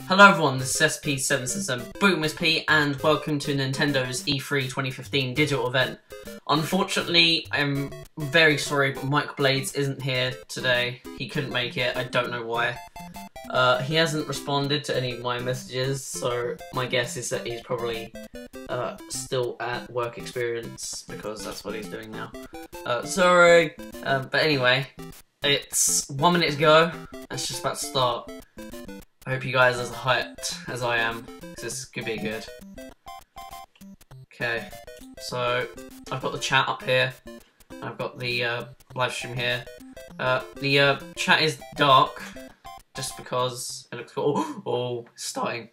Hello everyone, this is SP777 Boomer's P, and welcome to Nintendo's E3 2015 digital event. Unfortunately, I'm very sorry, but Mike Blades isn't here today. He couldn't make it, I don't know why. He hasn't responded to any of my messages, so my guess is that he's probably still at work experience, because that's what he's doing now. Sorry, but anyway, it's 1 minute to go, it's just about to start. I hope you guys are as hyped as I am, because this could be good. Okay, so I've got the chat up here, I've got the live stream here. The chat is dark, just because it looks cool. Oh, it's starting.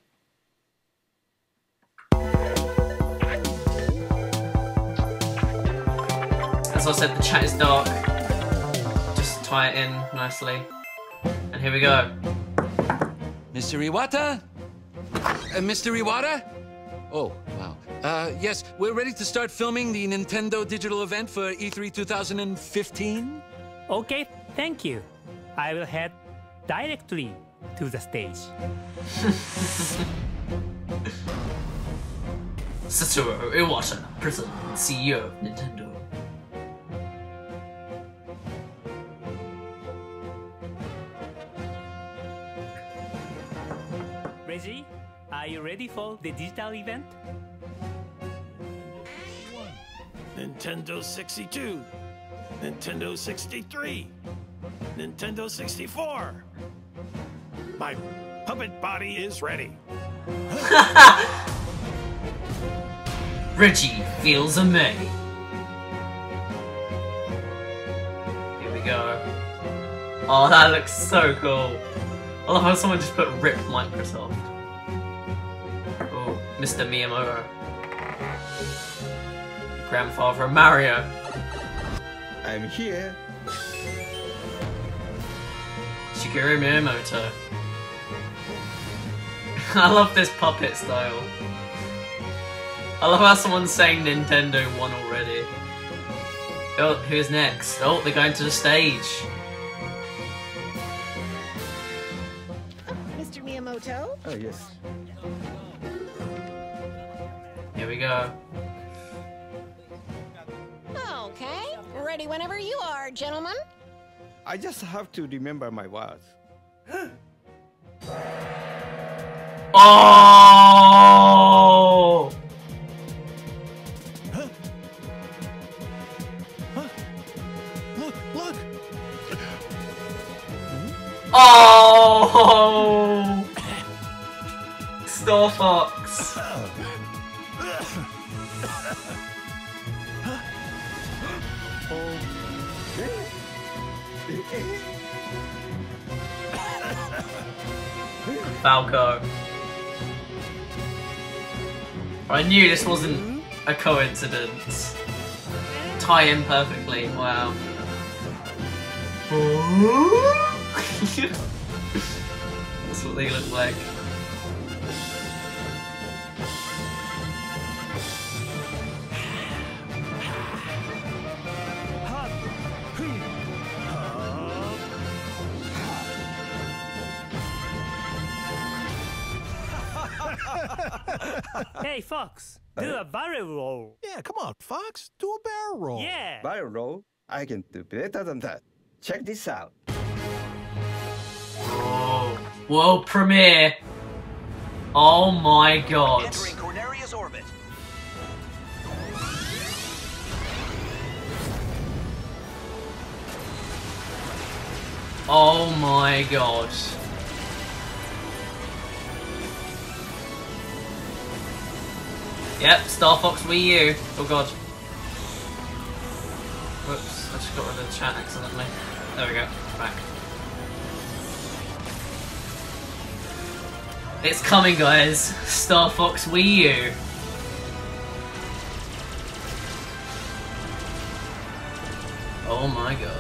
As I said, the chat is dark. Just tie it in nicely. And here we go. Mr. Iwata? Mr. Iwata? Oh, wow. Yes, we're ready to start filming the Nintendo digital event for E3 2015. Okay, thank you. I will head directly to the stage. Satoru Iwata, President and CEO of Nintendo. Reggie, are you ready for the digital event? Nintendo 62, Nintendo 63, Nintendo 64. My puppet body is ready. Reggie feels a May. Here we go. Oh, that looks so cool. I love how someone just put RIP Microsoft. Oh, Mr. Miyamoto. Grandfather of Mario. I'm here. Shigeru Miyamoto. I love this puppet style. I love how someone's saying Nintendo won already. Oh, who's next? Oh, they're going to the stage. Mr. Miyamoto? Oh, yes. Here we go. Okay, ready whenever you are, gentlemen. I just have to remember my words. Oh! Look! Oh! Star Fox. Falco. I knew this wasn't a coincidence. Tie in perfectly, wow. That's what they look like. Hey, Fox, do a barrel roll. Yeah, come on, Fox. Do a barrel roll. Yeah. Barrel roll? I can do better than that. Check this out. Oh, world premiere! Oh my god! Entering Corneria's orbit. Oh my god! Yep, Star Fox Wii U. Oh god. Whoops, I just got rid of the chat accidentally. There we go, back. It's coming, guys. Star Fox Wii U. Oh my god.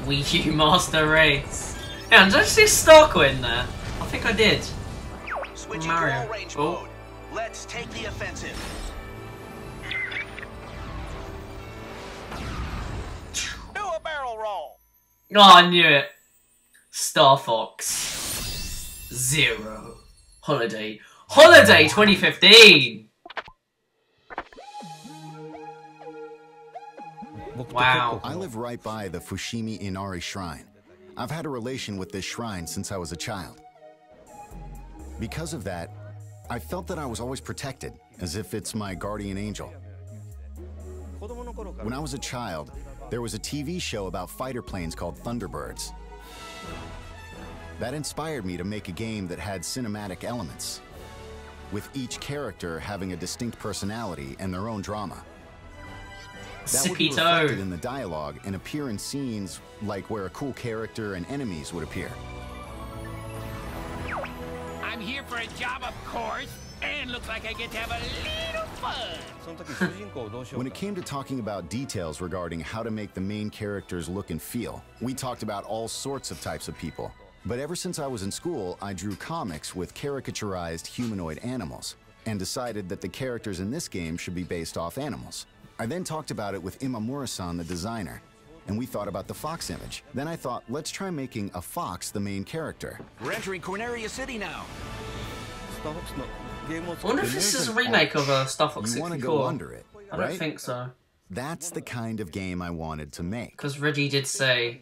Wii U Master Race. Yeah, did I see Starco in there? I think I did. Switching Mario. to all range Oh. mode. Let's take the offensive. Do a barrel roll. Oh, I knew it. Star Fox Zero Holiday 2015. Wow. I live right by the Fushimi Inari Shrine. I've had a relation with this shrine since I was a child. Because of that, I felt that I was always protected, as if it's my guardian angel. When I was a child, there was a TV show about fighter planes called Thunderbirds. That inspired me to make a game that had cinematic elements, with each character having a distinct personality and their own drama. That would be reflected in the dialogue and appear in scenes like where a cool character and enemies would appear. I'm here for a job, of course, and looks like I get to have a little fun. When it came to talking about details regarding how to make the main characters look and feel, we talked about all sorts of types of people. But ever since I was in school, I drew comics with caricaturized humanoid animals and decided that the characters in this game should be based off animals. I then talked about it with Imamura-san, the designer, and we thought about the fox image. Then I thought, let's try making a fox the main character. We're entering Corneria City now. I wonder if this is a remake of Star Fox 64. You want to go under it, I don't think so. That's the kind of game I wanted to make. Because Reggie did say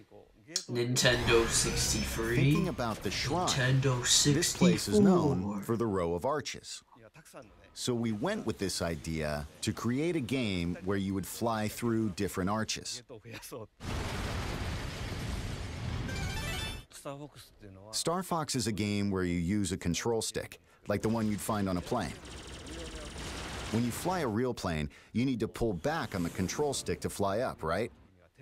Nintendo 63. Thinking about the shrine, Nintendo 64. This place is known for the row of arches. So we went with this idea to create a game where you would fly through different arches. Star Fox is a game where you use a control stick, like the one you'd find on a plane. When you fly a real plane, you need to pull back on the control stick to fly up, right?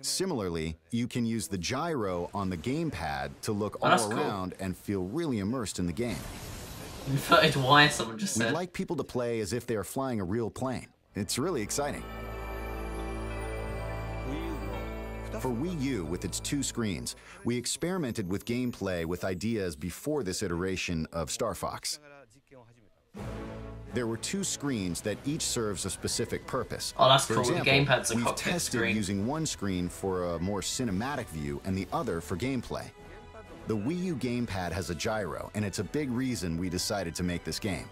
Similarly, you can use the gyro on the gamepad to look all around and feel really immersed in the game. Inverted Y, someone just said. We'd like people to play as if they are flying a real plane. It's really exciting. For Wii U, with its 2 screens, we experimented with gameplay with ideas before this iteration of Star Fox. There were 2 screens that each serves a specific purpose. Oh, that's for cool. example, The gamepad's a we've cockpit tested screen. using one screen for a more cinematic view and the other for gameplay. The Wii U gamepad has a gyro, and it's a big reason we decided to make this game.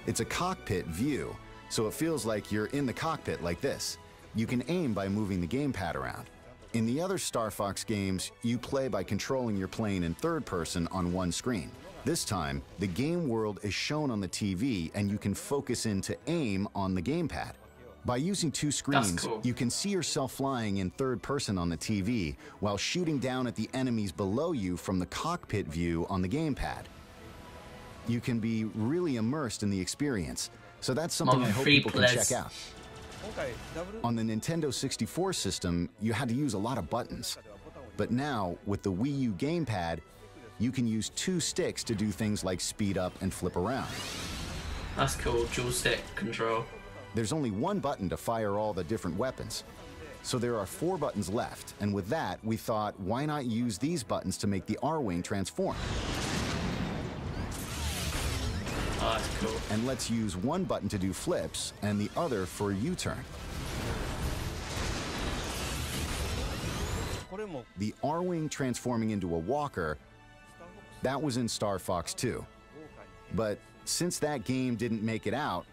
It's a cockpit view, so it feels like you're in the cockpit like this. You can aim by moving the gamepad around. In the other Star Fox games, you play by controlling your plane in third person on one screen. This time, the game world is shown on the TV, and you can focus in to aim on the gamepad. By using 2 screens, you can see yourself flying in third person on the TV while shooting down at the enemies below you from the cockpit view on the gamepad. You can be really immersed in the experience, so that's something I hope people can check out. On the Nintendo 64 system, you had to use a lot of buttons. But now, with the Wii U gamepad, you can use 2 sticks to do things like speed up and flip around. That's cool, dual stick control. There's only 1 button to fire all the different weapons. So there are 4 buttons left, and with that, we thought, why not use these buttons to make the R-Wing transform? Oh, that's cool. And let's use 1 button to do flips, and the other for a U-turn. The R-Wing transforming into a walker, that was in Star Fox 2. But since that game didn't make it out,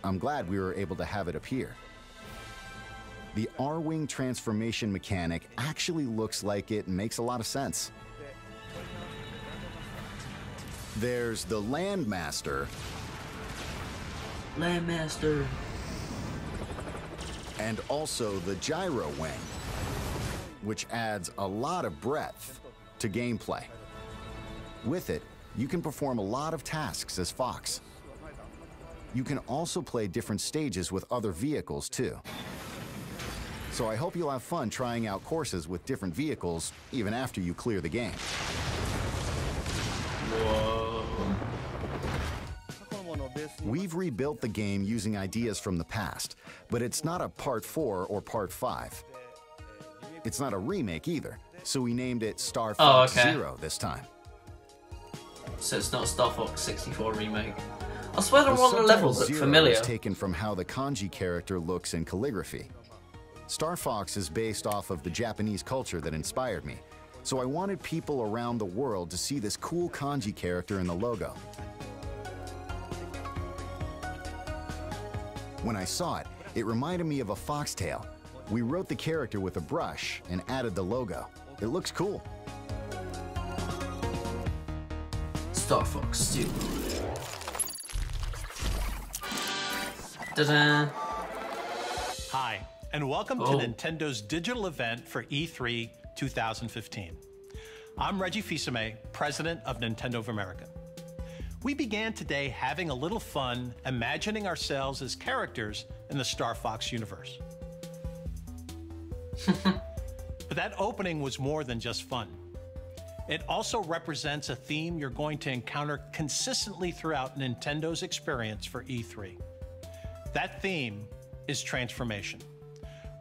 I'm glad we were able to have it appear. The R-Wing transformation mechanic actually looks like it makes a lot of sense. There's the Landmaster. Landmaster. And also the Gyro Wing, which adds a lot of breadth to gameplay. With it, you can perform a lot of tasks as Fox. You can also play different stages with other vehicles too. So I hope you'll have fun trying out courses with different vehicles even after you clear the game. Whoa. We've rebuilt the game using ideas from the past, but it's not a Part 4 or Part 5. It's not a remake either. so we named it Star Fox okay. Zero this time. So it's not Star Fox 64 remake. I swear the The levels look Zero familiar. is taken from how the kanji character looks in calligraphy. Star Fox is based off of the Japanese culture that inspired me, so I wanted people around the world to see this cool kanji character in the logo. When I saw it, it reminded me of a foxtail. We wrote the character with a brush and added the logo. It looks cool. Star Fox 2. Ta-da! Hi, and welcome to Nintendo's digital event for E3 2015. I'm Reggie Fils-Aimé, President of Nintendo of America. We began today having a little fun imagining ourselves as characters in the Star Fox universe. But that opening was more than just fun. It also represents a theme you're going to encounter consistently throughout Nintendo's experience for E3. That theme is transformation.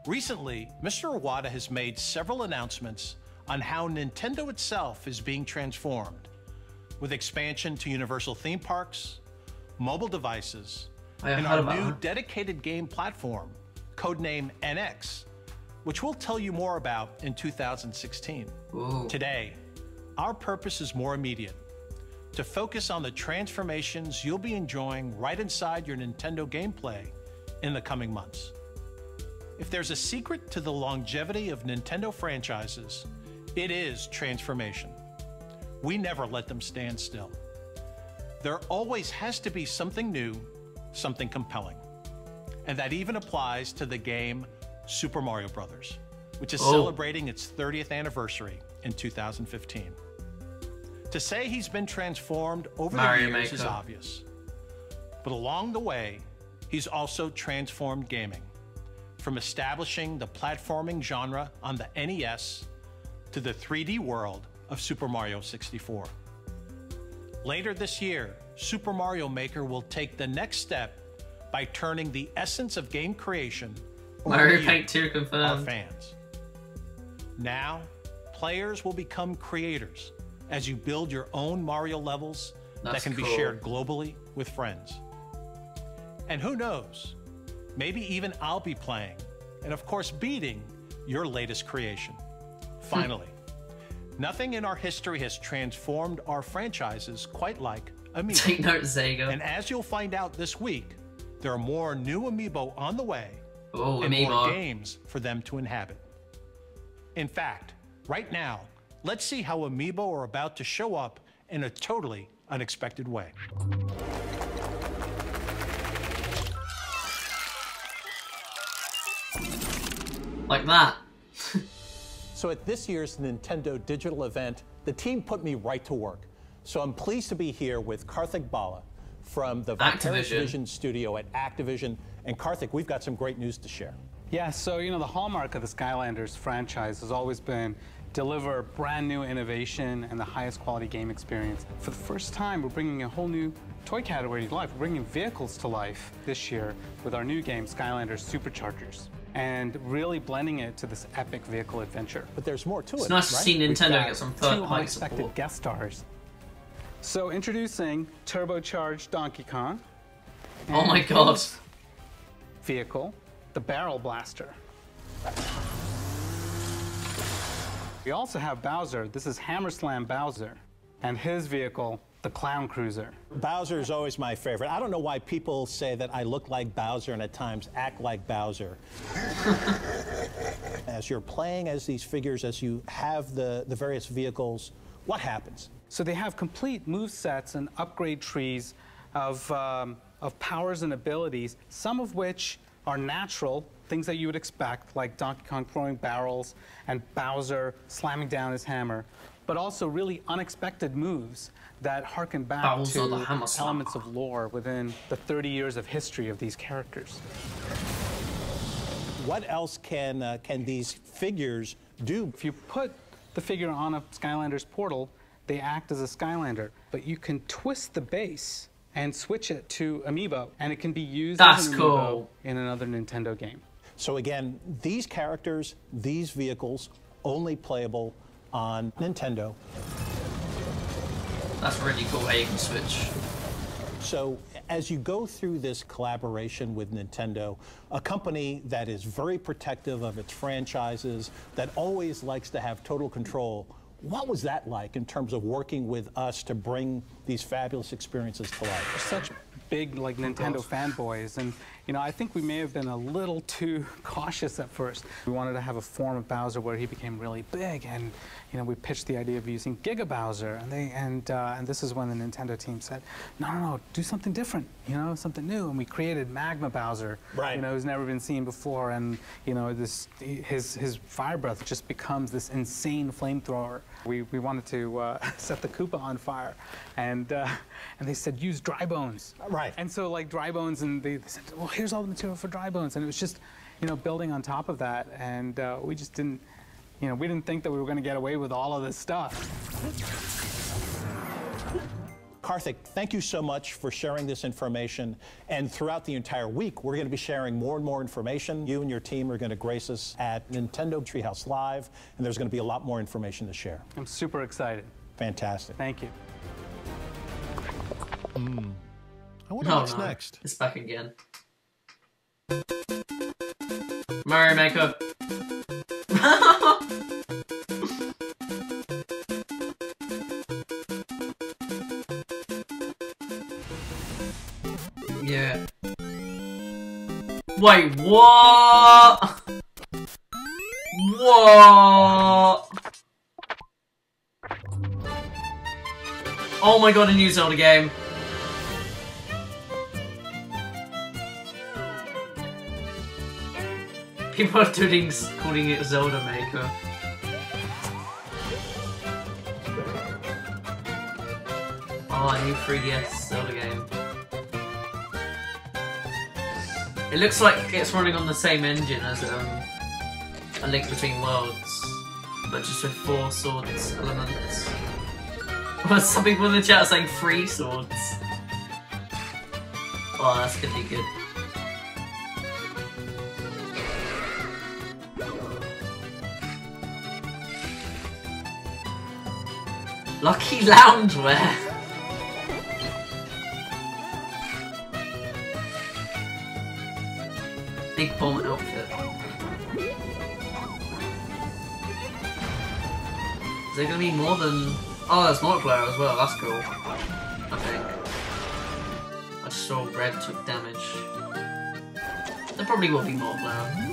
Recently, Mr. Iwata has made several announcements on how Nintendo itself is being transformed, with expansion to Universal theme parks, mobile devices, and our new dedicated game platform, codenamed NX, which we'll tell you more about in 2016. Today, our purpose is more immediate, to focus on the transformations you'll be enjoying right inside your Nintendo gameplay in the coming months. If there's a secret to the longevity of Nintendo franchises, it is transformation. We never let them stand still. There always has to be something new, something compelling. And that even applies to the game Super Mario Bros., which is celebrating its 30th anniversary in 2015. To say he's been transformed over the years is obvious. But along the way, he's also transformed gaming, from establishing the platforming genre on the NES to the 3D world of Super Mario 64. Later this year, Super Mario Maker will take the next step by turning the essence of game creation Mario Paint 2 confirmed. Our fans. Now, players will become creators as you build your own Mario levels that can be shared globally with friends. And who knows, maybe even I'll be playing, and of course beating, your latest creation. Finally, nothing in our history has transformed our franchises quite like Amiibo. Take note, Sega. And as you'll find out this week, there are more new Amiibo on the way and Amiibo. more games for them to inhabit. In fact, right now, let's see how Amiibo are about to show up in a totally unexpected way. Like that. So at this year's Nintendo digital event, the team put me right to work. So I'm pleased to be here with Karthik Bala from the Vicarious Vision studio at Activision. And Karthik, we've got some great news to share. Yeah, so the hallmark of the Skylanders franchise has always been deliver brand new innovation and the highest quality game experience. For the first time, we're bringing a whole new toy category to life. We're bringing vehicles to life this year with our new game, Skylanders Superchargers, and really blending it to this epic vehicle adventure. But there's more to it, It's nice to see Nintendo get some two high unexpected support. guest stars. So introducing turbocharged Donkey Kong. Oh my god. his vehicle, the Barrel Blaster. We also have Bowser. This is HammerSlam Bowser. And his vehicle, the Clown Cruiser. Bowser is always my favorite. I don't know why people say that I look like Bowser and at times act like Bowser. As you're playing as these figures, as you have the various vehicles, what happens? So they have complete move sets and upgrade trees of powers and abilities, some of which are natural, things that you would expect, like Donkey Kong throwing barrels and Bowser slamming down his hammer, but also really unexpected moves that harken back Bowser the to Hammer Slammer. elements of lore within the 30 years of history of these characters. What else can these figures do? If you put the figure on a Skylanders portal, they act as a Skylander, but you can twist the base and switch it to Amiibo, and it can be used as an Amiibo in another Nintendo game. So again, these characters, these vehicles, only playable on Nintendo. That's really cool how you can switch. So as you go through this collaboration with Nintendo, a company that is very protective of its franchises, that always likes to have total control, what was that like in terms of working with us to bring these fabulous experiences to life? Such big like Nintendo fanboys, and you know, I think we may have been a little too cautious at first. We wanted to have a form of Bowser where he became really big, and you know, we pitched the idea of using Giga Bowser, and this is when the Nintendo team said, no, do something different, you know, something new, and we created Magma Bowser, right? You know, who's never been seen before, and you know, his fire breath just becomes this insane flamethrower. We wanted to set the Koopa on fire, and they said use dry bones. Right. And so like dry bones, and they said, well, here's all the material for dry bones, and it was just, you know, building on top of that, and we just didn't, you know, we didn't think that we were going to get away with all of this stuff. Karthik, thank you so much for sharing this information. And throughout the entire week, we're going to be sharing more and more information. You and your team are going to grace us at Nintendo Treehouse Live, and there's going to be a lot more information to share. I'm super excited. Fantastic. Thank you. I wonder what's no. next. It's back again. Mario Maker. Yeah. Wait, what? What? Oh my god, a new Zelda game. People are calling it Zelda Maker. Oh, a new 3DS Zelda game. It looks like it's running on the same engine as A Link Between Worlds, but just with 4 swords elements. Well, some people in the chat are saying 3 swords. Oh, that's gonna be good. Lucky loungewear. Big bomb outfit. Is there gonna be more than... Oh, there's multiplayer as well, that's cool. I think. I just saw Red took damage. There probably will be multiplayer.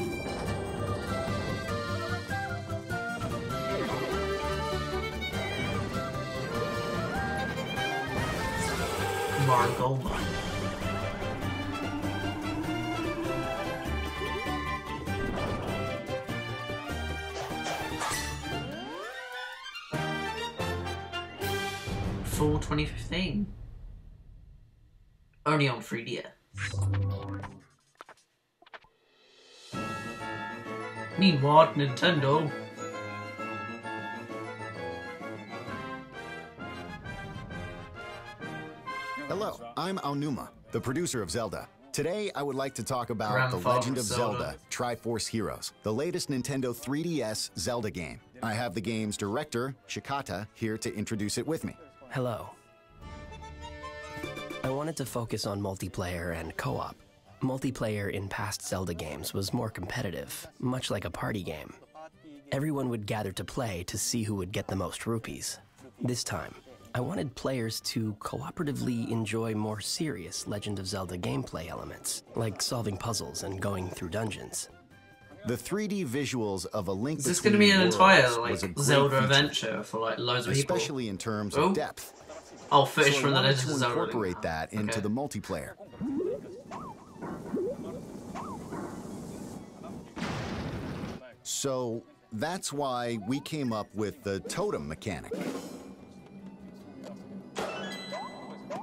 Margoma. Fall 2015. Only on 3DS. Meanwhile, Nintendo. Hello, I'm Aonuma, the producer of Zelda. Today, I would like to talk about The Grandfather Legend of Zelda. Zelda Triforce Heroes, the latest Nintendo 3DS Zelda game. I have the game's director, Shikata, here to introduce it with me. Hello. I wanted to focus on multiplayer and co-op. Multiplayer in past Zelda games was more competitive, much like a party game. Everyone would gather to play to see who would get the most rupees. This time, I wanted players to cooperatively enjoy more serious Legend of Zelda gameplay elements, like solving puzzles and going through dungeons. The 3D visuals of A Link Is this Between going to be an entire Worlds like was a great Zelda feature, adventure for like loads of people? especially in terms Oh. of depth. Oh, footage So I from the wanted Legend to of Zelda. incorporate that into Okay. the multiplayer. So that's why we came up with the totem mechanic.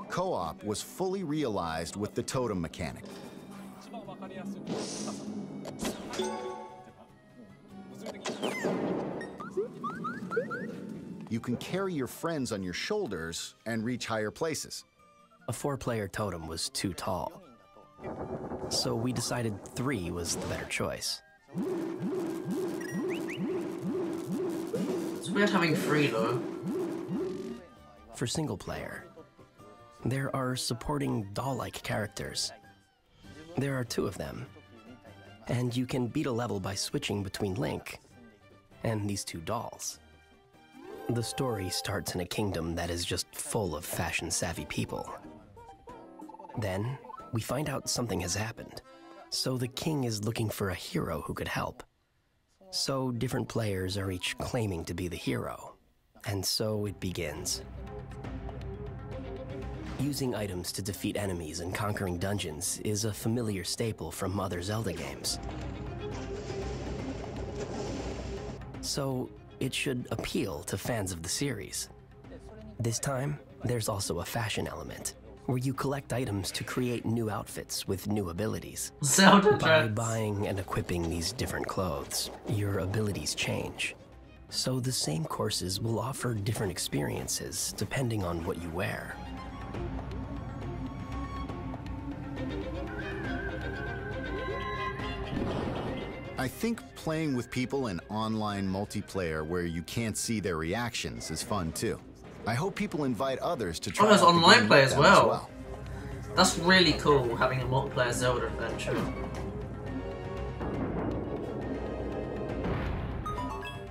Co-op was fully realized with the totem mechanic. You can carry your friends on your shoulders and reach higher places. A 4-player totem was too tall, so we decided 3 was the better choice. So weird having 3 though. For single player, there are supporting doll-like characters. There are 2 of them, and you can beat a level by switching between Link and these 2 dolls. The story starts in a kingdom that is just full of fashion-savvy people. Then, we find out something has happened, so the king is looking for a hero who could help. So different players are each claiming to be the hero, and so it begins. Using items to defeat enemies and conquering dungeons is a familiar staple from other Zelda games. So it should appeal to fans of the series. This time, there's also a fashion element, where you collect items to create new outfits with new abilities. Zelda By buying and equipping these different clothes, your abilities change. So the same courses will offer different experiences depending on what you wear. I think playing with people in online multiplayer where you can't see their reactions is fun too. I hope people invite others to try there's out the online game play with as them well. That's really cool, having a multiplayer Zelda adventure.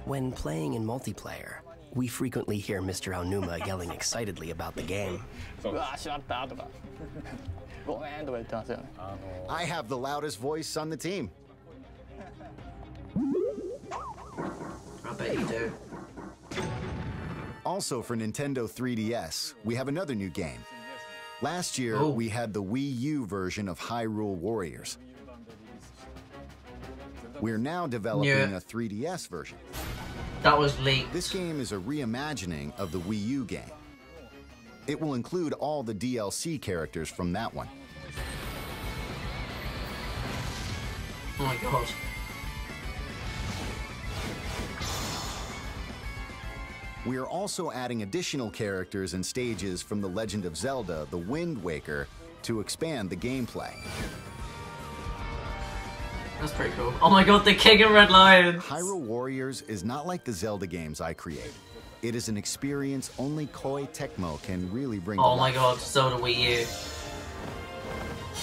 When playing in multiplayer, we frequently hear Mr. Aonuma yelling excitedly about the game. I have the loudest voice on the team. I bet you do. Also for Nintendo 3DS, we have another new game. Last year, we had the Wii U version of Hyrule Warriors. We're now developing a 3DS version. That was leaked. This game is a reimagining of the Wii U game. It will include all the DLC characters from that one. Oh my god. We are also adding additional characters and stages from The Legend of Zelda: The Wind Waker to expand the gameplay. That's pretty cool. Oh my god, the King of Red Lions! Hyrule Warriors is not like the Zelda games I create. It is an experience only Koei Tecmo can really bring to Oh my life. god, Zelda Wii U.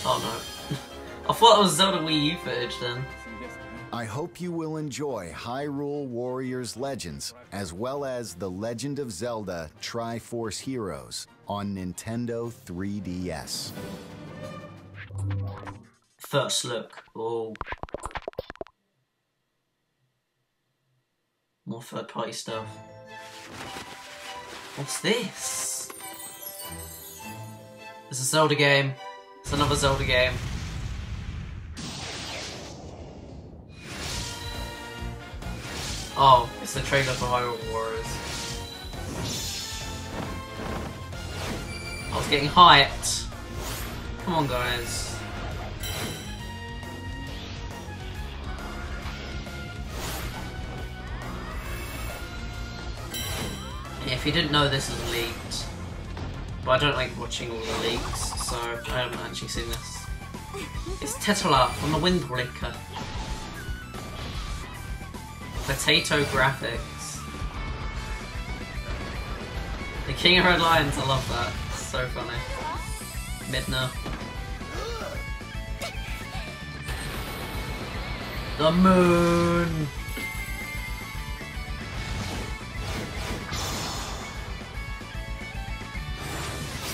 Oh no. I thought it was Zelda Wii U footage then. I hope you will enjoy Hyrule Warriors Legends, as well as The Legend of Zelda Triforce Heroes on Nintendo 3DS. First look. Oh. More third-party stuff. What's this? It's a Zelda game. It's another Zelda game. Oh, it's the trailer for Hyrule Warriors. I was getting hyped. Come on, guys. Yeah, if you didn't know, this is leaked. But I don't like watching all the leaks, so I haven't actually seen this. It's Tetala from the Wind Waker. Potato graphics. The King of Red Lions, I love that. It's so funny. Midna. The moon!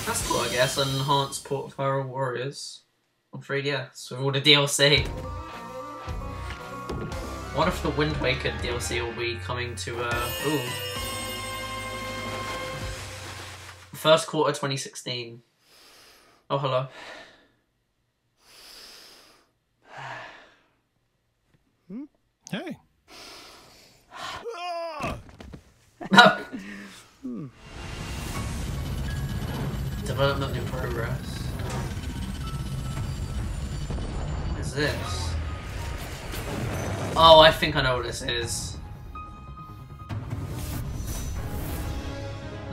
That's cool, I guess. An enhanced port of Hyrule Warriors on 3DS with all the DLC. What if the Wind Waker DLC will be coming to, ooh. First quarter 2016. Oh, hello. Hey. Development in progress. What is this? Oh, I think I know what this is.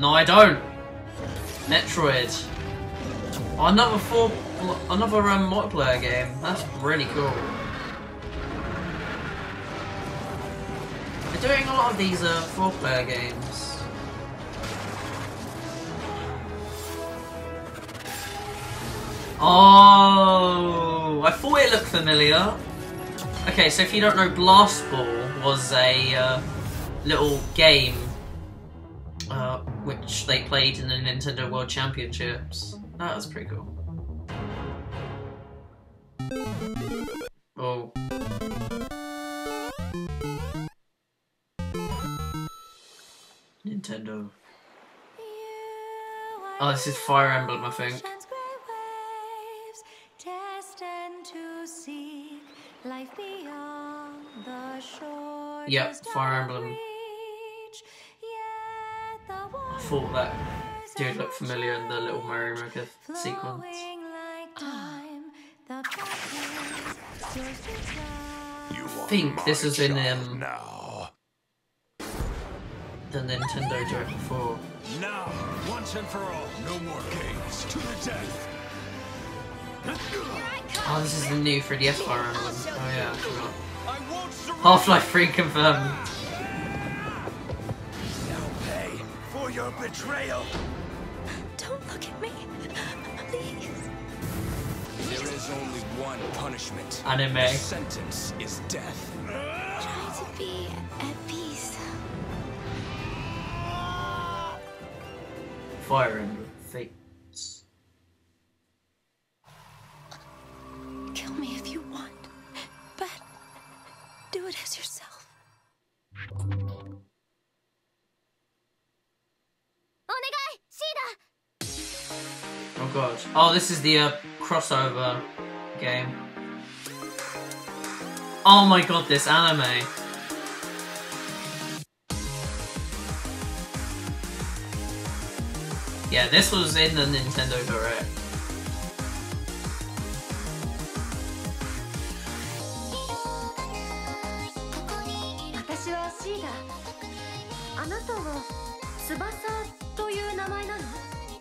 No, I don't. Metroid. Oh, another multiplayer game. That's really cool. doing a lot of these 4-player games. Oh, I thought it looked familiar. Okay, so if you don't know, Blast Ball was a little game which they played in the Nintendo World Championships. That was pretty cool. Oh. Nintendo. Oh, this is Fire Emblem, I think. Yep, Fire Emblem. I thought that did look familiar in the little Mario Maker sequence. I think this is in the Nintendo Direct before. Now, once and for all, no more games to the death. Oh, this is the new 3DS Fire Emblem. Oh yeah, I forgot. Half-Life 3 confirmed. Now pay for your betrayal. Don't look at me, please. There is only one punishment. Anime. The sentence is death. Try to be at peace. Fire Emblem Fates. Kill me if you want, but do it as yourself. Oh god. Oh, this is the crossover game. Oh my god, this anime. Yeah, this was in the Nintendo Direct.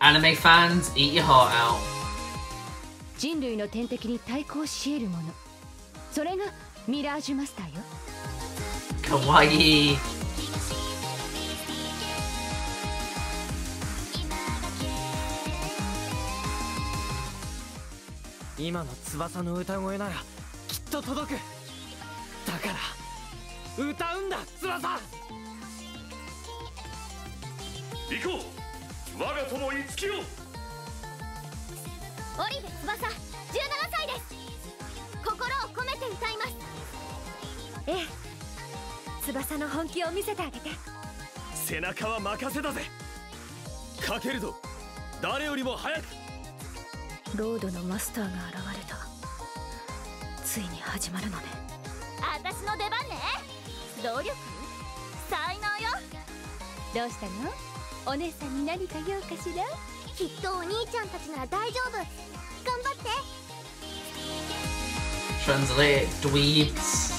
Anime fans, eat your heart out. 人類の天敵に対抗し得るもの。それがミラージュマスターよ。かわいい。今の翼の歌声ならきっと届く。だから歌うんだ翼。行こう。我が友五木よ。オリベ翼、17歳です。心を込めて歌います。ええ、翼の本気を見せてあげて。背中は任せだぜ。かけるぞ、誰よりも早く。ロードのマスターが現れた。ついに始まるのね。私の出番ね。努力、才能よ。どうしたの？お姉さんに何か用かしら？きっとお兄ちゃんたちなら大丈夫。頑張って。Translate dweebs.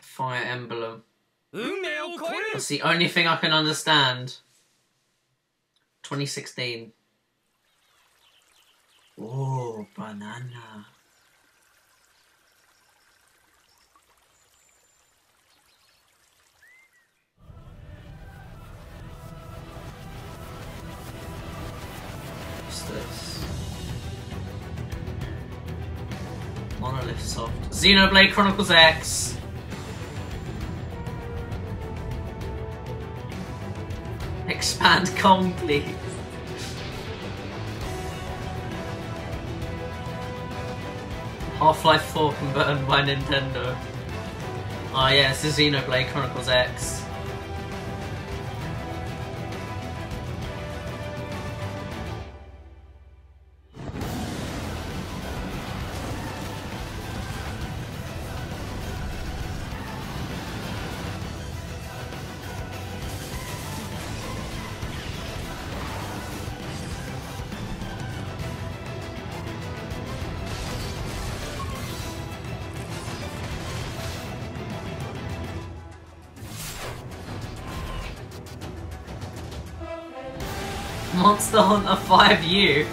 Fire Emblem. That's the only thing I can understand. 2016. Oh, banana. What's this? Monolith Soft. Xenoblade Chronicles X. Expand Kong, please. Half-Life 4 confirmed by Nintendo. Ah, yeah, it's the Xenoblade Chronicles X. Monster Hunter 5U.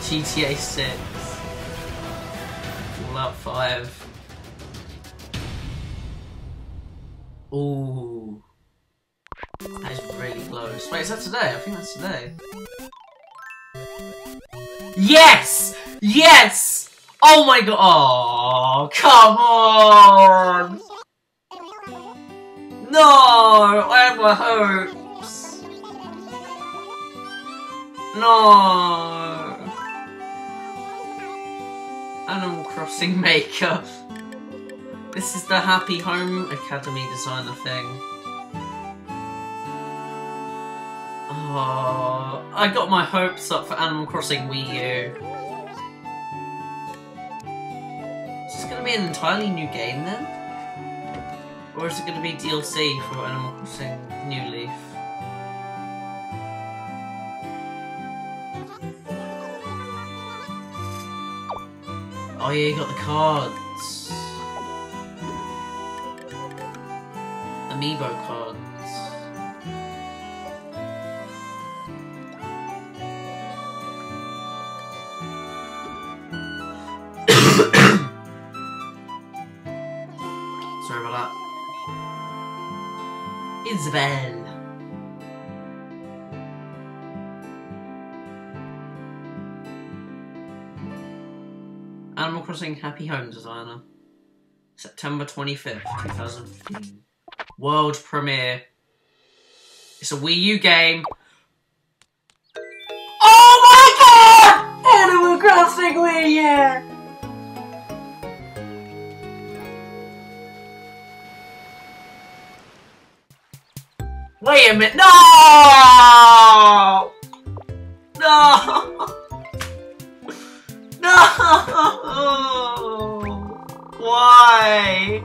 GTA 6. Fallout 5. Ooh. That is really close. Wait, is that today? I think that's today. Yes! Yes! Oh my god! Oh, come on! No! I had my hopes. No! Animal Crossing Maker. This is the Happy Home Academy designer thing. Oh, I got my hopes up for Animal Crossing Wii U. Is this going to be an entirely new game then? Or is it going to be DLC for Animal Crossing New Leaf? Oh yeah, you got the cards. Amiibo cards. Sorry about that. Isabelle. Animal Crossing Happy Home Designer. September 25th, 2015. World premiere. It's a Wii U game. Oh my god! Animal Crossing Wii U! Wait a minute. No! No! No! Why?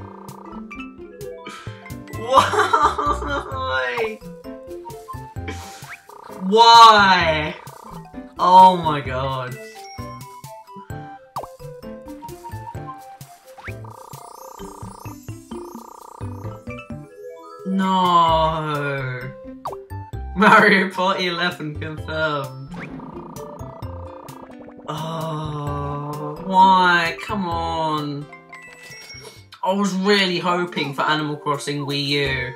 Why? Why? Oh my god. No. Mario Party 11 confirmed. Oh, why? Come on. I was really hoping for Animal Crossing Wii U.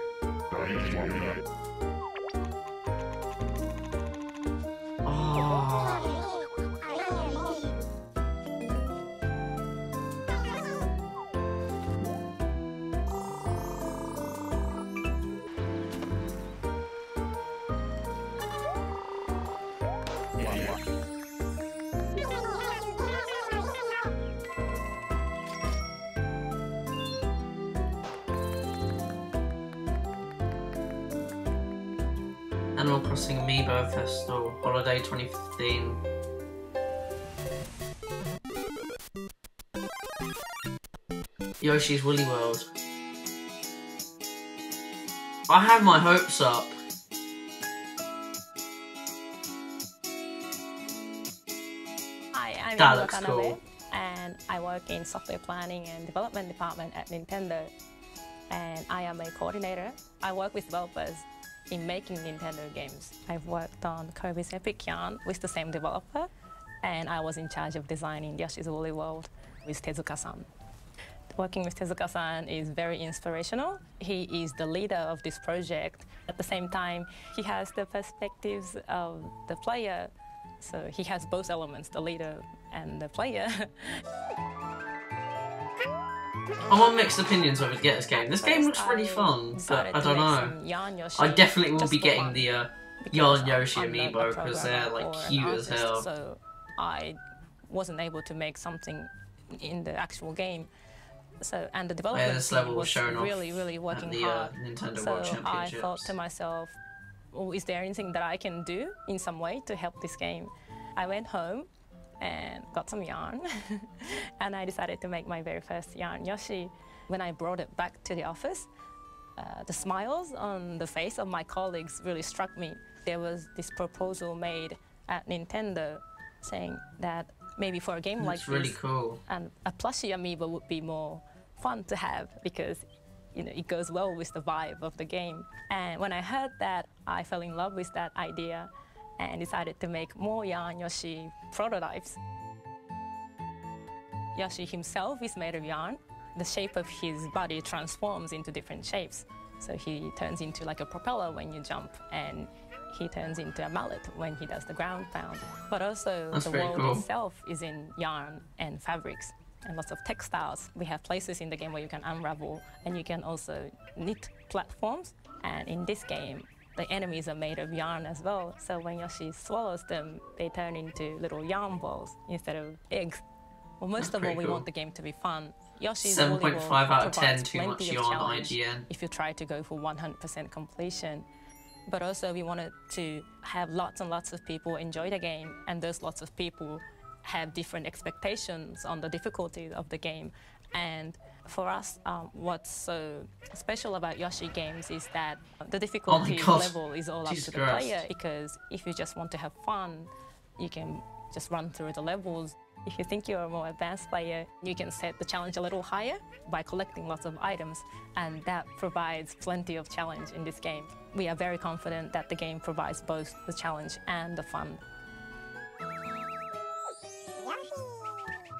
Animal Crossing Amiibo Festival, Holiday 2015. Yoshi's Woolly World. I had my hopes up. Hi, I'm That Inu looks Watanabe, cool. and I work in software planning and development department at Nintendo. And I am a coordinator. I work with developers in making Nintendo games. I've worked on Kirby's Epic Yarn with the same developer, and I was in charge of designing Yoshi's Woolly World with Tezuka-san. Working with Tezuka-san is very inspirational. He is the leader of this project. At the same time, he has the perspectives of the player, so he has both elements, the leader and the player. I'm on mixed opinions over to get this game. This game looks really fun, but I don't know. I definitely will be getting the Yarn Yoshi amiibo because they're like cute as hell. So I wasn't able to make something in the actual game. So and the development this level team was was shown really working at the hard. Nintendo So World I Championships. thought to myself, oh, is there anything that I can do in some way to help this game? I went home and got some yarn and I decided to make my very first yarn Yoshi. When I brought it back to the office, the smiles on the face of my colleagues really struck me. There was this proposal made at Nintendo saying that maybe for a game like this, really cool. And a plushie amiibo would be more fun to have because it goes well with the vibe of the game. And when I heard that, I fell in love with that idea and decided to make more Yarn Yoshi prototypes. Yoshi himself is made of yarn. The shape of his body transforms into different shapes. So he turns into like a propeller when you jump, and he turns into a mallet when he does the ground pound. But also the world itself is in yarn and fabrics and lots of textiles. We have places in the game where you can unravel, and you can also knit platforms. And in this game, the enemies are made of yarn as well. So when Yoshi swallows them, they turn into little yarn balls instead of eggs. Well, most of all, we want the game to be fun. Yoshi's 7.5 out of 10, too much yarn IGN. If you try to go for 100% completion. But also we wanted to have lots and lots of people enjoy the game, and those lots of people have different expectations on the difficulty of the game. And for us, what's so special about Yoshi games is that the difficulty level is all up to the player, because if you just want to have fun, you can just run through the levels. If you think you're a more advanced player, you can set the challenge a little higher by collecting lots of items, and that provides plenty of challenge in this game. We are very confident that the game provides both the challenge and the fun.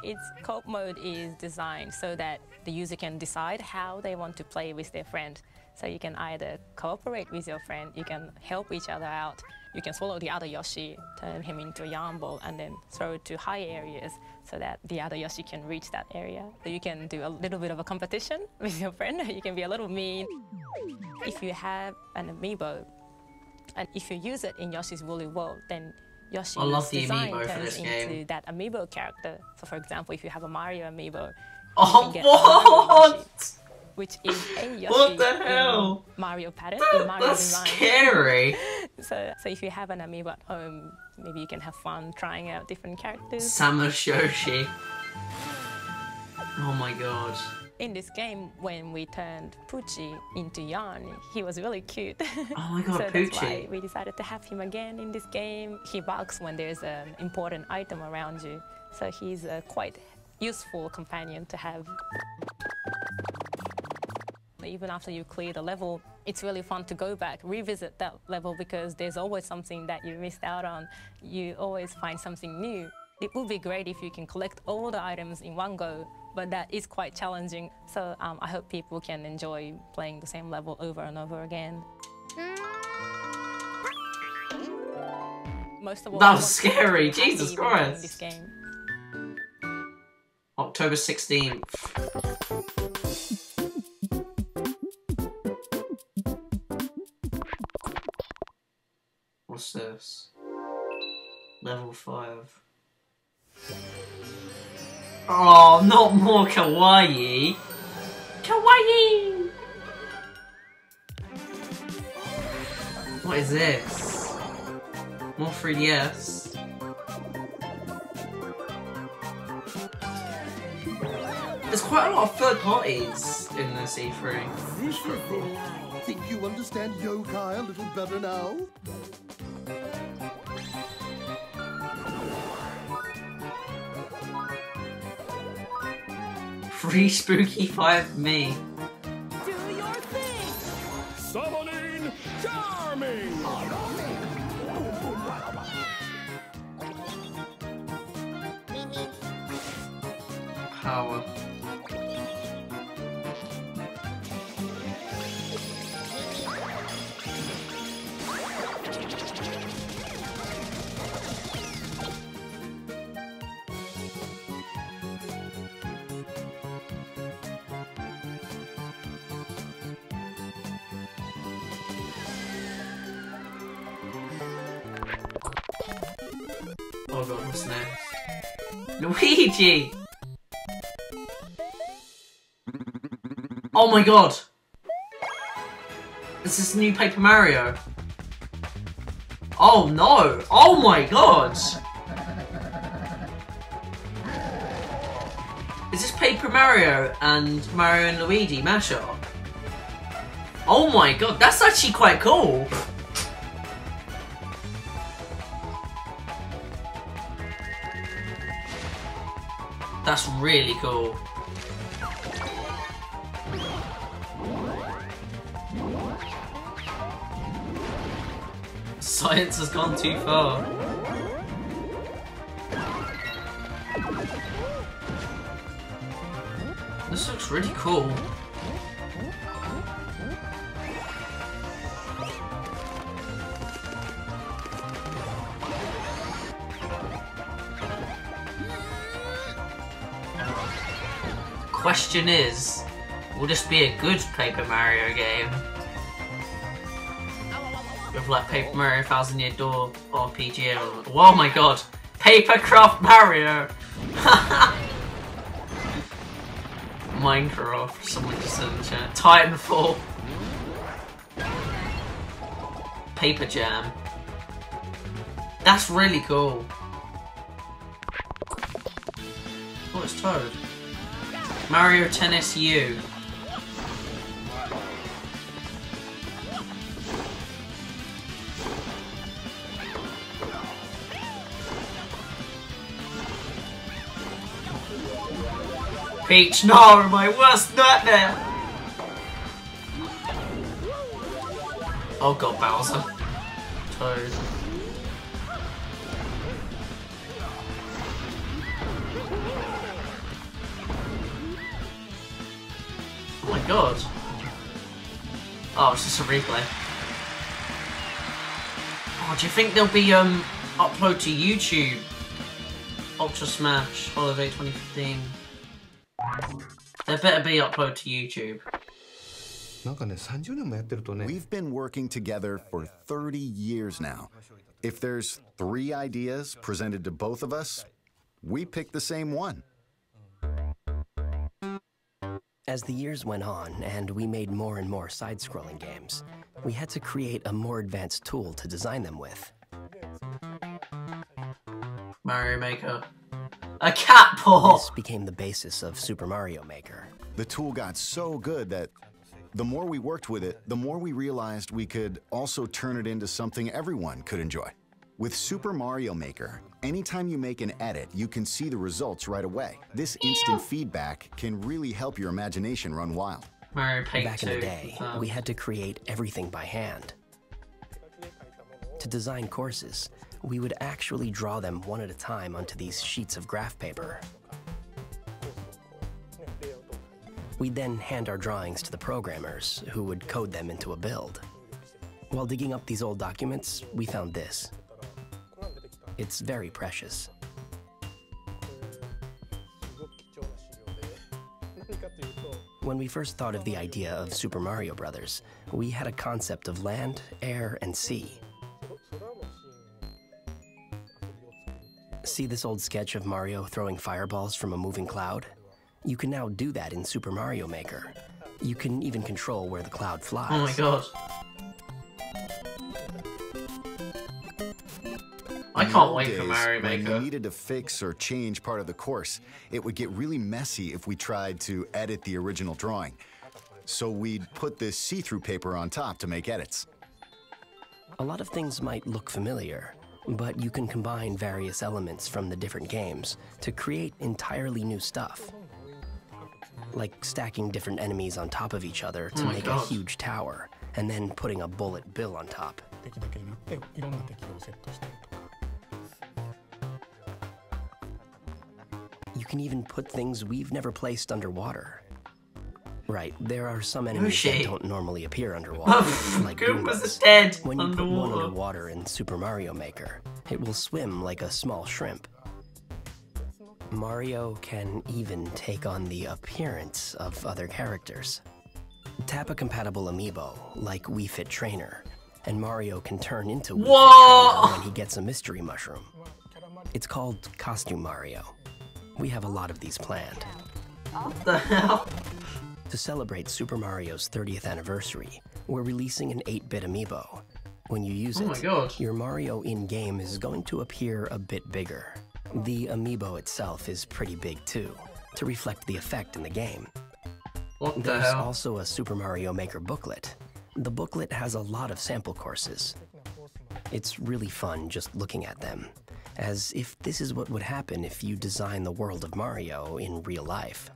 Its co-op mode is designed so that the user can decide how they want to play with their friend. So you can either cooperate with your friend, you can help each other out, you can swallow the other Yoshi, turn him into a yarn ball, and then throw it to high areas so that the other Yoshi can reach that area. So you can do a little bit of a competition with your friend. You can be a little mean. If you have an amiibo, and if you use it in Yoshi's Woolly World, then Yoshi's design turns into that amiibo character. So for example, if you have a Mario amiibo, you can get Mario Yoshi, which is a Yoshi what the hell? Mario pattern, in Mario that's design. Scary. So if you have an amiibo at home, maybe you can have fun trying out different characters. Samus Yoshi. Oh my god. In this game, when we turned Poochie into yarn, he was really cute. Oh my god, so Poochie. That's why we decided to have him again in this game. He barks when there's an important item around you, so he's a quite useful companion to have. Even after you clear the level, it's really fun to go back, revisit that level, because there's always something that you missed out on. You always find something new. It would be great if you can collect all the items in one go, but that is quite challenging. So I hope people can enjoy playing the same level over and over again. Most of all, that was scary, Jesus Christ. This game. October 16th. What's this? Level 5. Oh, not more kawaii! Kawaii! What is this? More 3DS. There's quite a lot of third parties in this E3. This is the lie. Think you understand yokai a little better now? Free Spooky 5 me. Do your thing! Summoning Charming! Power. Oh god, what's next? Luigi! Oh my god! Is this new Paper Mario? Oh no! Oh my god! Is this Paper Mario and Mario and Luigi mashup? Oh my god, that's actually quite cool. That's really cool. Science has gone too far. This looks really cool. Question is, will this be a good Paper Mario game? With like Paper Mario 1000 Year Door RPG. Oh my god! Papercraft Mario! Minecraft, someone just said in the chat. Titanfall. Paper Jam. That's really cool. Oh, it's Toad. Mario Tennis U. Peach, no, my worst nightmare! Oh god, Bowser. Toad. Oh my god. Oh, it's just a replay. Oh, do you think there'll be upload to YouTube? Ultra Smash Holiday 2015. There better be upload to YouTube. We've been working together for 30 years now. If there's 3 ideas presented to both of us, we pick the same one. As the years went on and we made more and more side-scrolling games, we had to create a more advanced tool to design them with. Mario Maker. A cat paw! This became the basis of Super Mario Maker. The tool got so good that the more we worked with it, the more we realized we could also turn it into something everyone could enjoy. With Super Mario Maker, anytime you make an edit, you can see the results right away. This instant feedback can really help your imagination run wild. Mario Paint Back in the day, we had to create everything by hand. To design courses, we would actually draw them one at a time onto these sheets of graph paper. We'd then hand our drawings to the programmers, who would code them into a build. While digging up these old documents, we found this. It's very precious. When we first thought of the idea of Super Mario Brothers, we had a concept of land, air, and sea. See this old sketch of Mario throwing fireballs from a moving cloud? You can now do that in Super Mario Maker. You can even control where the cloud flies. Oh my god. I can't wait for Mario Maker. When we needed to fix or change part of the course, it would get really messy if we tried to edit the original drawing. So we'd put this see-through paper on top to make edits. A lot of things might look familiar, but you can combine various elements from the different games to create entirely new stuff. Like stacking different enemies on top of each other to make a huge tower, and then putting a bullet bill on top. You can even put things we've never placed underwater. Right, there are some enemies that don't normally appear underwater, like Goombas. Dead when you put one underwater in Super Mario Maker, it will swim like a small shrimp. Mario can even take on the appearance of other characters. Tap a compatible amiibo, like Wii Fit Trainer, and Mario can turn into Wii Fit Trainer when he gets a mystery mushroom. It's called Costume Mario. We have a lot of these planned. What the hell? To celebrate Super Mario's 30th anniversary, we're releasing an 8-bit amiibo. When you use it, your Mario in-game is going to appear a bit bigger. The amiibo itself is pretty big too, to reflect the effect in the game. What the There's hell? also a Super Mario Maker booklet. The booklet has a lot of sample courses. It's really fun just looking at them, as if this is what would happen if you design the world of Mario in real life.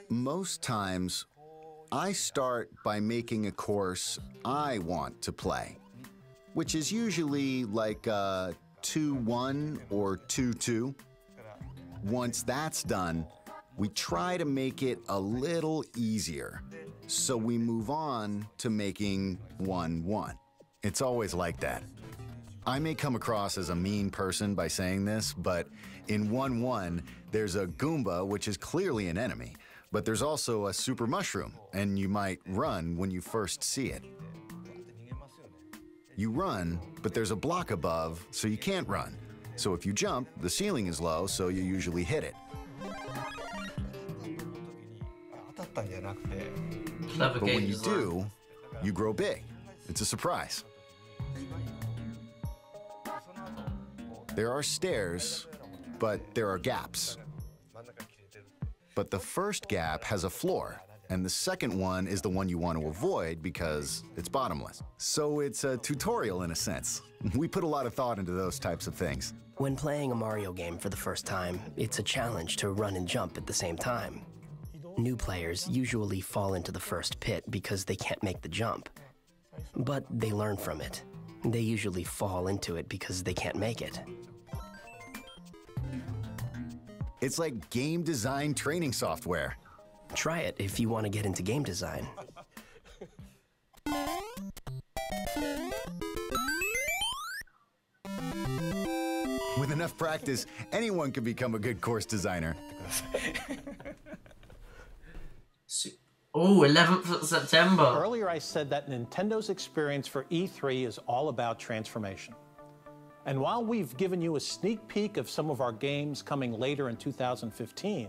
Most times, I start by making a course I want to play, which is usually like a 2-1 or 2-2. Once that's done, we try to make it a little easier, so we move on to making 1-1. It's always like that. I may come across as a mean person by saying this, but in 1-1, there's a Goomba, which is clearly an enemy, but there's also a super mushroom, and you might run when you first see it. You run, but there's a block above, so you can't run. So if you jump, the ceiling is low, so you usually hit it. But when you do, you grow big. It's a surprise. There are stairs, but there are gaps. But the first gap has a floor, and the second one is the one you want to avoid because it's bottomless. So it's a tutorial in a sense. We put a lot of thought into those types of things. When playing a Mario game for the first time, it's a challenge to run and jump at the same time. New players usually fall into the first pit because they can't make the jump. But they learn from it. They usually fall into it because they can't make it. It's like game design training software. Try it if you want to get into game design. With enough practice, anyone can become a good course designer. Oh, 11th of September. Earlier I said that Nintendo's experience for E3 is all about transformation. And while we've given you a sneak peek of some of our games coming later in 2015,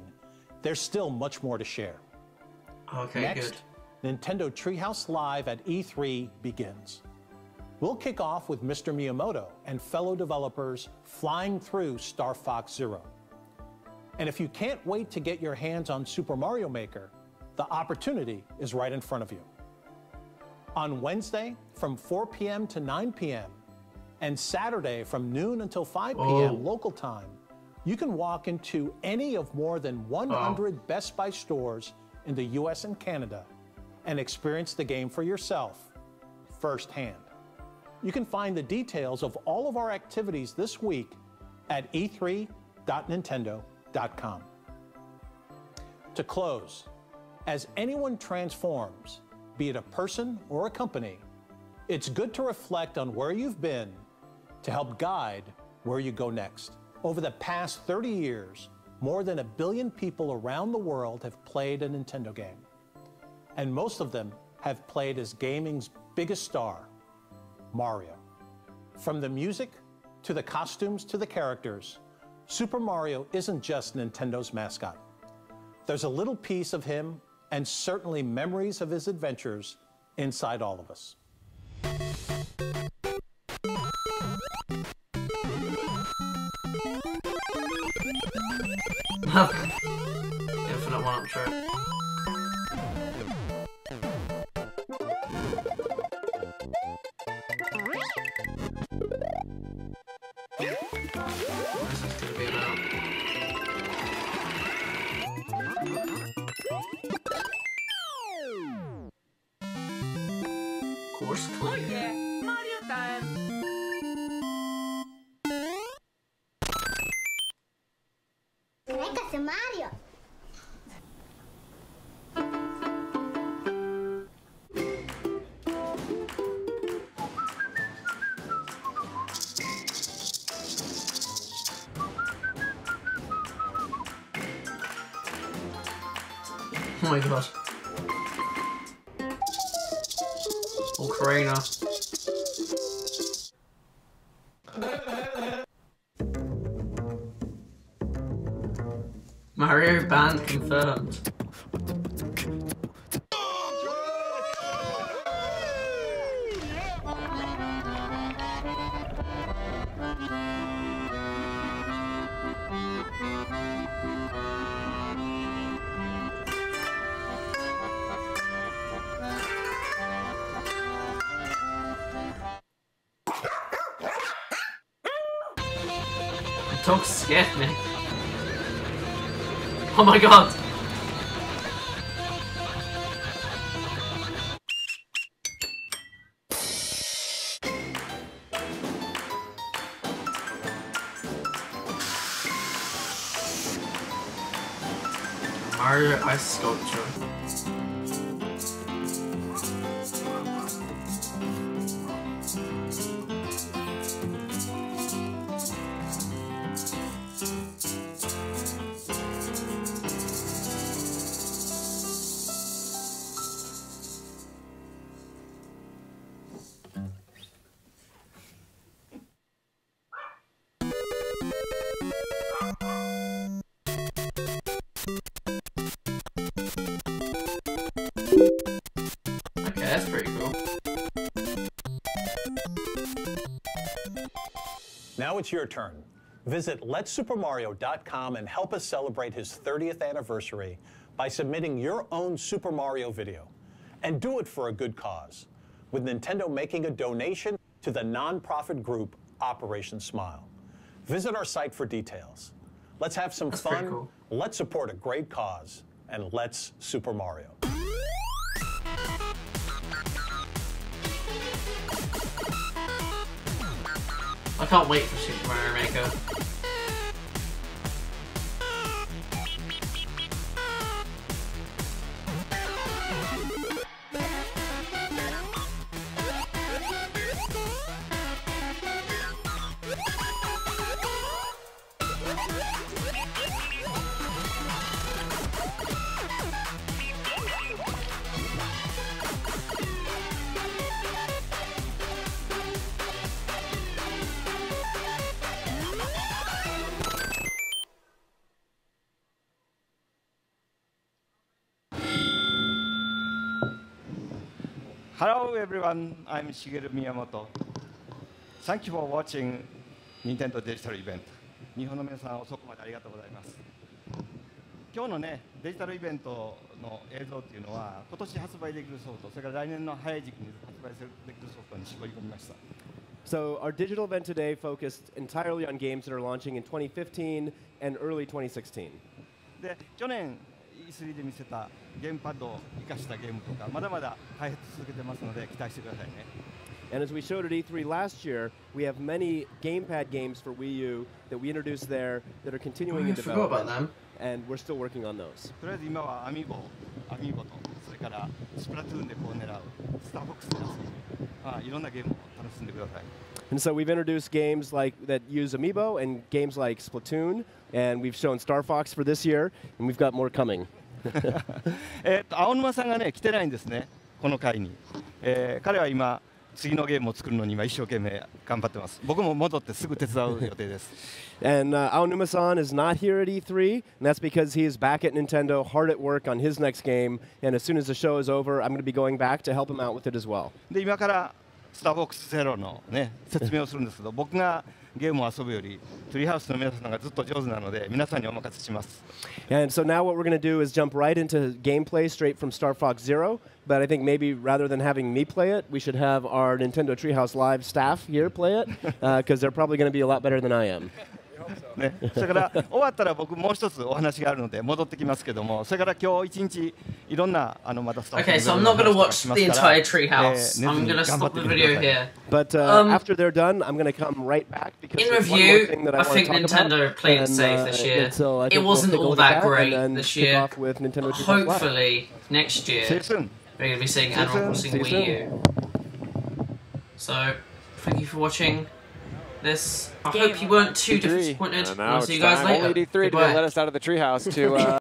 there's still much more to share. Okay, Next, good. Nintendo Treehouse Live at E3 begins. We'll kick off with Mr. Miyamoto and fellow developers flying through Star Fox Zero. And if you can't wait to get your hands on Super Mario Maker, the opportunity is right in front of you. On Wednesday, from 4 p.m. to 9 p.m., and Saturday from noon until 5 p.m. local time, you can walk into any of more than 100 Best Buy stores in the US and Canada and experience the game for yourself, firsthand. You can find the details of all of our activities this week at e3.nintendo.com. To close, as anyone transforms, be it a person or a company, it's good to reflect on where you've been to help guide where you go next. Over the past 30 years, more than 1 billion people around the world have played a Nintendo game. And most of them have played as gaming's biggest star, Mario. From the music, to the costumes, to the characters, Super Mario isn't just Nintendo's mascot. There's a little piece of him, and certainly memories of his adventures, inside all of us. Infinite one-up trip. What's this gonna be about? Course clear. Oh yeah, Mario time! Make us a Mario. Oh my god. Ocarina. Mario band confirmed. dog scared me. Oh my god. Mario Ice Sculpture. Okay, that's pretty cool. Now it's your turn. Visit LetSuperMario.com and help us celebrate his 30th anniversary by submitting your own Super Mario video. And do it for a good cause, with Nintendo making a donation to the non-profit group Operation Smile. Visit our site for details. Let's have some fun, cool. Let's support a great cause, and let's Super Mario. I can't wait for Super Mario Maker. Hello everyone, I'm Shigeru Miyamoto. Thank you for watching Nintendo Digital Event. 日本の皆さん遅くまでありがとうございます。今日のね、デジタルイベントの映像っていうのは、今年発売できるソフト、それから来年の早い時期に発売できるソフトに絞り込みました。So our digital event today focused entirely on games that are launching in 2015 and early 2016. で、去年 E3 で見せたゲームパッドを生かしたゲームとか、まだまだ開発続けてますので期待してくださいね。And as we showed at E3 last year, we have many gamepad games for Wii U that we introduced there that are continuing in development, and we're still working on those. とりあえず今はアミーボとそれからスプラトゥーンでこう狙うスターフォックスで遊ぶ、いろんなゲームを楽しんでください。And so we've introduced games like that use Amiibo and games like Splatoon, and we've shown Star Fox for this year, and we've got more coming. 青沼さんがね来てないんですねこの回に。彼は今次のゲームを作るのに今一生懸命頑張ってます。僕も戻ってすぐ手伝う予定です。And Aonuma-san is not here at E3, and that's because he is back at Nintendo, hard at work on his next game. And as soon as the show is over, I'm going to be going back to help him out with it as well. で今からスターフォックスゼロのね説明をするんですけど、僕がゲームを遊ぶよりトリーハウスの皆さんがずっと上手なので皆さんにお任せします。And so now what we're going to do is jump right into gameplay straight from Star Fox Zero. But I think maybe rather than having me play it, we should have our Nintendo Treehouse Live staff here play it, because they're probably going to be a lot better than I am. ね、それから終わったら僕もう一つお話があるので戻ってきますけども、それから今日一日いろんなまたスタッフ Okay, so I'm not going to watch the entire treehouse. I'm going to stop the video here. But after they're done, I'm going to come right back because in review, I think Nintendo played it safe this year. It wasn't all that great this year. Hopefully next year we're going to be seeing Animal Crossing Wii U. So thank you for watching this. I hope you weren't too disappointed. I'll see you guys later. Only D3 to let us out of the treehouse to